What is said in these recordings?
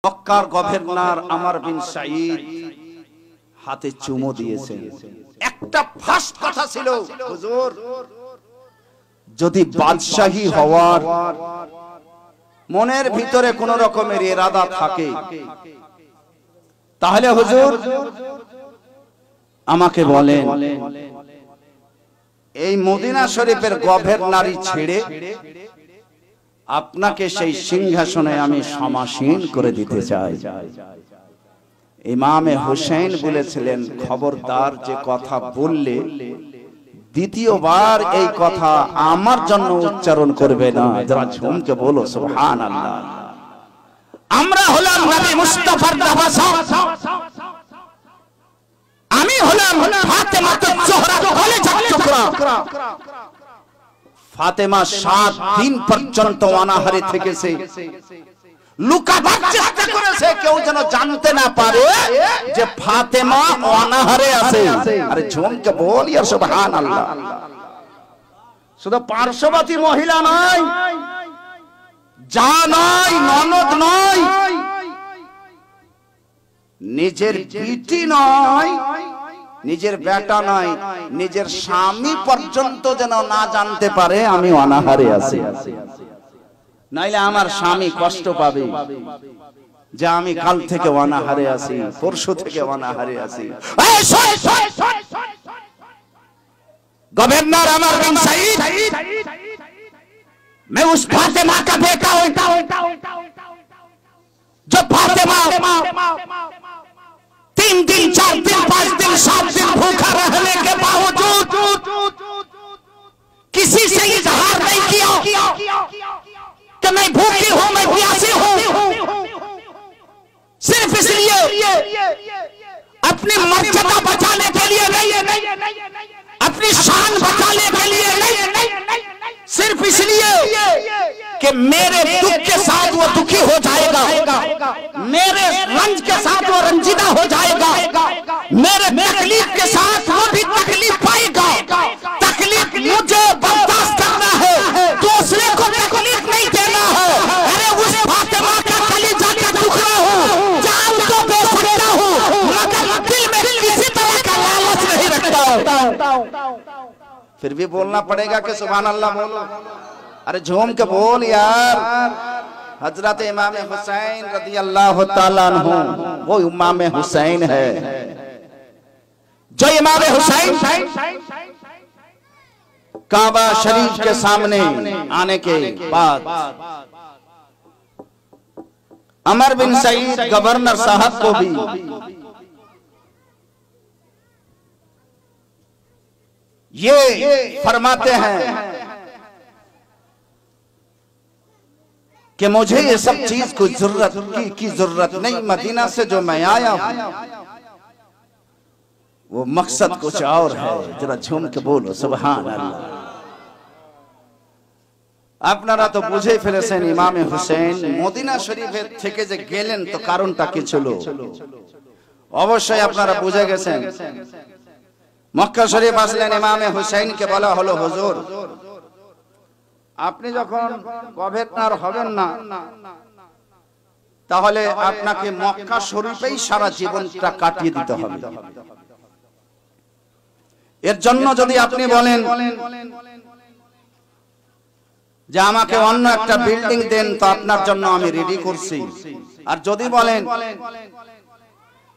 মক্কার গভর্নর আমর বিন সাঈদ হাতে চুমো দিয়েছেন। একটা ফার্স্ট কথা ছিল, হুজুর যদি বাদশাহী হওয়ার মনের ভিতরে কোন রকমের ইরাদা থাকে তাহলে হুজুর আমাকে বলেন, এই মদিনা শরীফের গভর্নরি ছেড়ে আপনাকে সেই সিংহাসনে আমি সমাসীন করে দিতে চাই। ইমামে হুসাইন বলেছিলেন, খবরদার যে কথা বললে দ্বিতীয়বার এই কথা আমার জন্য উচ্চারণ করবে না। যারা ঝুমকে বলো সুবহানাল্লাহ। আমরা হলাম নবী মুস্তাফার নওয়াসা, আমি হলাম ফাতেমাতুজ জোহরার কলিজার টুকরা। ফাতেমা 7 দিন পর্যন্ত অনাহারে থেকেছে, লুকাবার চেষ্টা করেছে কেউ যেন জানতে না পারে যে ফাতেমা অনাহারে আছে। আরে ঝুমকে বলি সুবহানাল্লাহ। শুধু পার্শ্ববর্তী মহিলা নয়, যা নয়, ননদ নয়, নিজের বিটি নয়, নিজের বেটা নয়, নিজের স্বামী পর্যন্ত যেন না জানতে পারে আমি অনাহারে আছি। নাইলে আমার স্বামী কষ্ট পাবে যে আমি কাল থেকে অনাহারে আছি, পরশু থেকে অনাহারে আছি। गवर्नर अमर बिन सईद, मैं उस फातिमा का बेटा हूं जो फातिमा 3 दिन 4 दिन 5 दिन 7 दिन भूखा रहने के बावजूद किसी से इजहार नहीं किया कि मैं भूखी हूं, मैं प्यासी हूं। सिर्फ इसलिए अपनी मर्यादा बचाने के लिए नहीं, अपनी शान बचाने के लिए नहीं, सिर्फ इसलिए कि मेरे दुख के साथ वो दुखी हो जाएगा, मेरे रंज के साथ वो रंजीदा हो जाएगा, मेरे तकलीफ के साथ वो भी तकलीफ पाएगा। तकलीफ मुझे बर्दाश्त करना है, दूसरे को तकलीफ नहीं देना है। अरे उस फातिमा का कलीजा का टुकड़ा हूँ, जान तो दे सकता हूँ, मगर दिल में किसी तरह का लालच नहीं रखता। फिर भी बोलना पड़ेगा कि सुभान अल्लाह बोलो। अरे झूम के बोल यार। हजरत इमाम हुसैन रदियल्लाहु ताला अन्हु वो इमाम हुसैन है जो इमाम हुसैन काबा शरीफ के सामने आने के बाद अमर बिन सईद गवर्नर साहब को भी ये फरमाते हैं कि मुझे ये सब चीज की जरूरत नहीं, मदीना से जो मैं आया हूं वो मकसद कुछ और है। जरा झूम के बोलो सुभान अल्लाह। আপনারা তো বুঝেই ফেলেছেন ইমামে হুসেন মদিনা শরীফে থেকে যে গেলেন তো কারণটা কি ছিল অবশ্যই আপনারা বুঝে গেছেন। মক্কা শরীফ আসলেন, ইমামে হুসেনকে বলা হলো, হুজুর আপনি যখন গভর্নর হবেন না তাহলে আপনাকে মক্কা শরীফেই সারা জীবনটা কাটিয়ে দিতে হবে। এর জন্য যদি আপনি বলেন যে আমাকে অন্য একটা বিল্ডিং দেন তো আপনার জন্য আমি রেডি করছি, আর যদি বলেন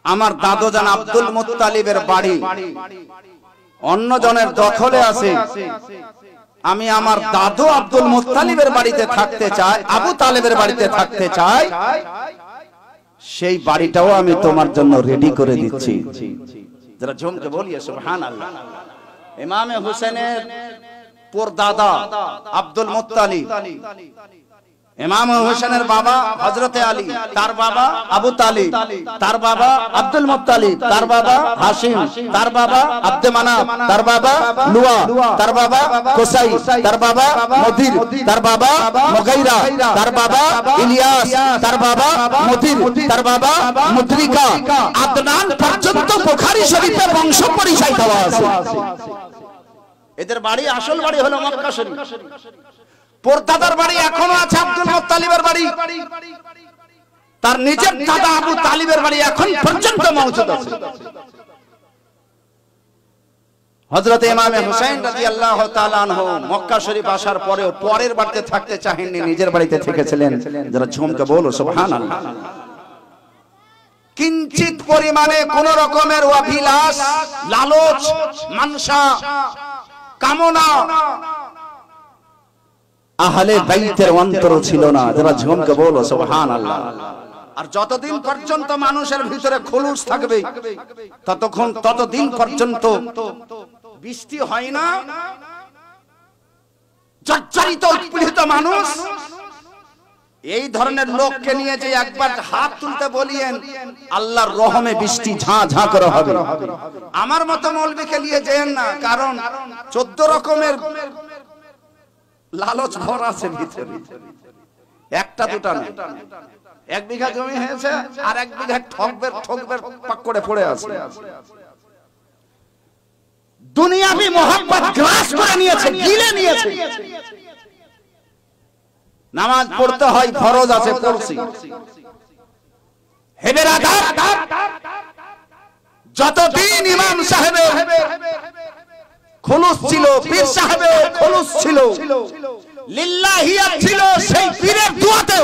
আমার দাদু জান আব্দুল মুত্তালিবের বাড়ি অন্য জনের দখলে আছে, আমি আমার দাদু আব্দুল মুত্তালিবের বাড়িতে থাকতে চাই, আবু তালেবের বাড়িতে থাকতে চাই, সেই বাড়িটাও আমি তোমার জন্য রেডি করে দিচ্ছি। যারা ঝুমকে বলিয়ে সুবহানাল্লাহ। ইমামে হুসেনের পরদাদা আব্দুল মুত্তালিব, ইমাম হোসেনের বাবা হযরতে আলী, তার বাবা আবু তালিব, তার বাবা আব্দুল মুত্তালিব, তার বাবা হাশিম, তার বাবা আব্দে মানাফ, তার বাবা লুয়া, তার বাবা কুসাই, তার বাবা মুদির, তার বাবা মুগাইরা, তার বাবা ইলিয়াস, তার বাবা মুদির, তার বাবা মুদ্রিকা, আদনান পর্যন্ত বুখারী শরীফে বংশ পরিচয় দেওয়া আছে। এদের বাড়ি আসল বাড়ি হলো মক্কা শরীফ। পরদাদার বাড়ি এখনো আছে আব্দুল মুত্তালিবের বাড়ি। তার নিজের দাদা আবু তালিবের বাড়ি এখন পর্যন্ত মওজুদ আছে। হযরত ইমাম হুসাইন রাদিয়াল্লাহু তাআলা আনহু মক্কা শরীফ আসার পরেও পরের বাড়িতে থাকতে চাহেননি, নিজের বাড়িতে থেকেছিলেন। যারা ঝুমকে বলো সুবহানাল্লাহ। কিঞ্চিত পরিমাণে কোন রকমের অভিলাষ, লালচ, মানসা, কামনা আহলে বাইতের অন্তর ছিল না। যারা ঝুমকে বলো সুবহানাল্লাহ। আর যতদিন পর্যন্ত মানুষের ভিতরে খুলুস থাকবে ততদিন পর্যন্ত বৃষ্টি হয় না। জর্জরিত উৎপীড়িত মানুষ এই ধরনের লোককে নিয়ে যে একবার হাত তুলতে বলিয়েন, আল্লাহর রহমে বৃষ্টি ঝাঁ ঝাঁ করে হবে। আমার মতো মৌলবীকে নিয়ে যেন না, কারণ 14 রকমের লালচ ভর আছে ভিতরে, একটা দুটা না। 1 বিঘা জমি হয়েছে আর 1 বিঘা ঠকবের পাক করে পড়ে আছে। দুনিয়াবি মোহাব্বত গ্রাস করে নিয়েছে, গিলে নিয়েছে। নামাজ পড়তে হয়, ফরজ আছে, পড়ছি। হেবের আঘাত যতদিন ইমাম সাহেবের খুলুস ছিল, পীর সাহেবের খুলুস ছিল, লিল্লাহিয়াত ছিল, সেই পীরের দুয়াতে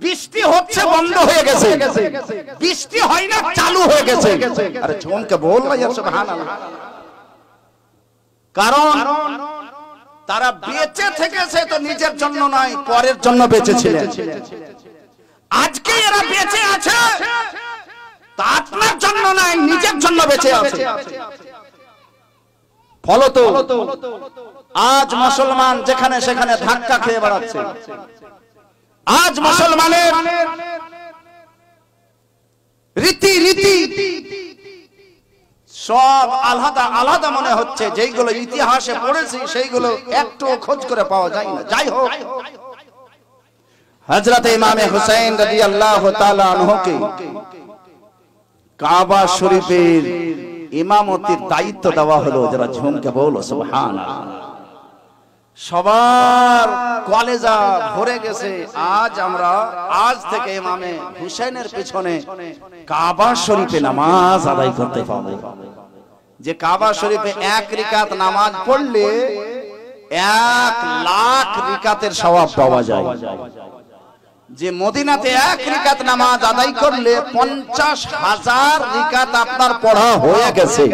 বৃষ্টি হচ্ছে বন্ধ হয়ে গেছে, বৃষ্টি হয় না চালু হয়ে গেছে। আরে ঝুমকে বল না সুবহানাল্লাহ। কারণ তারা বেঁচে থেকেছে তো নিজের জন্য নয়, পরের জন্য বেঁচেছিলেন। আজকে এরা বেঁচে আছে তা আপনার জন্য নয়, নিজের জন্য বেঁচে আছে। ফলত আজ মুসলমান যেখানে সেখানে ধাক্কা খেয়ে বেড়াচ্ছে। আজ মুসলমানের রীতি সব আলাদা আলাদা মনে হচ্ছে। যেইগুলো ইতিহাসে পড়েছি সেইগুলো একটু খোঁজ করে পাওয়া যায় না। যাই হোক, হযরত ইমাম হুসাইন রাদিয়াল্লাহু তাআলা আনহুকে কাবা শরীফের ইমামতির দায়িত্ব দেওয়া হলো। যারা ঝুমকে বলো সুবহানাল্লাহ। সবার কলেজা ভরে গেছে। আজ থেকে ইমামে হুসাইনের পিছনে কাবা শরীফে নামাজ আদায় করতে পারবে। যে কাবা শরীফে 1 রিকাত নামাজ পড়লে 1 লাখ রিকাতের সওয়াব পাওয়া যায়। যে মদিনাতে 1 রিকাত নামাজ আদায় করলে 50,000 রিকাত আপনার পড়া হয়ে গেছে।